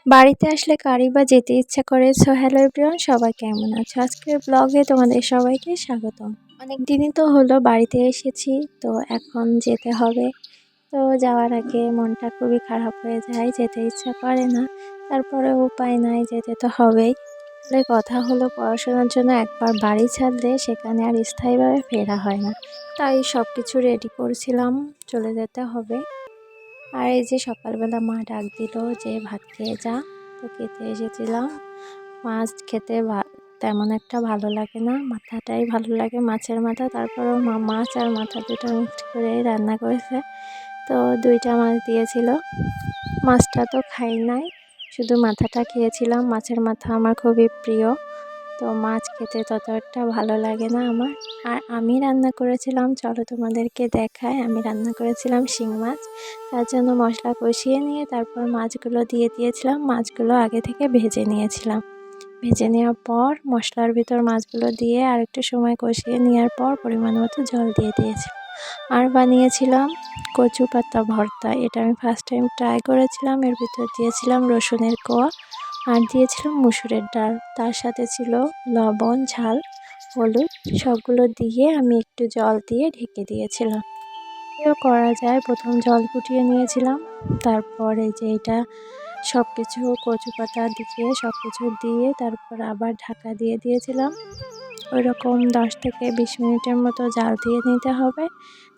বাড়িতে আসলে কারি বা যেতে ইচ্ছা করে। সো হ্যালো এভরিওয়ান, সবাই কেমন আছো? আজকের ব্লগে তোমাদের সবাইকে স্বাগতম। অনেক দিনই তো হলো বাড়িতে এসেছি, তো এখন যেতে হবে। তো যাওয়ার আগে মনটা খুবই খারাপ হয়ে যায়, যেতে ইচ্ছা করে না। তারপরে উপায় নাই, যেতে তো হবেই। আসলে কথা হলো, পড়াশোনার জন্য একবার বাড়ি ছাড়লে সেখানে আর স্থায়ীভাবে ফেরা হয় না। তাই সব কিছু রেডি করছিলাম, চলে যেতে হবে। আর এই যে সকালবেলা মা ডাক দিল যে ভাত খেয়ে যা। তো খেতে এসেছিলাম। মাছ খেতে তেমন একটা ভালো লাগে না, মাথাটাই ভালো লাগে, মাছের মাথা। তারপরেও মা মাছ আর মাথা দুটো মিক্সড করে রান্না করেছে। তো দুইটা মাছ দিয়েছিল। মাছটা তো খাই নাই, শুধু মাথাটা খেয়েছিলাম। মাছের মাথা আমার খুবই প্রিয়, তো মাছ খেতে তত একটা ভালো লাগে না আমার। আর আমি রান্না করেছিলাম, চলো তোমাদেরকে দেখায়। আমি রান্না করেছিলাম শিং মাছ। তার জন্য মশলা কষিয়ে নিয়ে তারপর মাছগুলো দিয়ে দিয়েছিলাম। মাছগুলো আগে থেকে ভেজে নিয়েছিলাম। ভেজে নেওয়ার পর মশলার ভিতর মাছগুলো দিয়ে আর একটু সময় কষিয়ে নেওয়ার পর পরিমাণ মতো জল দিয়ে দিয়েছিলাম। আর বানিয়েছিলাম কচু পাতা ভর্তা। এটা আমি ফার্স্ট টাইম ট্রাই করেছিলাম। এর ভিতর দিয়েছিলাম রসুনের কোয়া আর দিয়েছিলাম মুসুরের ডাল। তার সাথে ছিল লবণ, ঝাল, হলুদ। সবগুলো দিয়ে আমি একটু জল দিয়ে ঢেকে দিয়েছিলাম। এও করা যায়, প্রথম জল ফুটিয়ে নিয়েছিলাম। তারপরে যে এটা সব কিছু কচু পাতা দিয়ে সব কিছু দিয়ে তারপর আবার ঢাকা দিয়ে দিয়েছিলাম। ওইরকম 10 থেকে 20 মিনিটের মতো জাল দিয়ে নিতে হবে।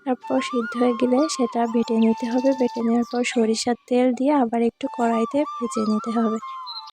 তারপর সিদ্ধ হয়ে গেলে সেটা বেটে নিতে হবে। বেটে নেওয়ার পর সরিষার তেল দিয়ে আবার একটু কড়াইতে ভেজে নিতে হবে।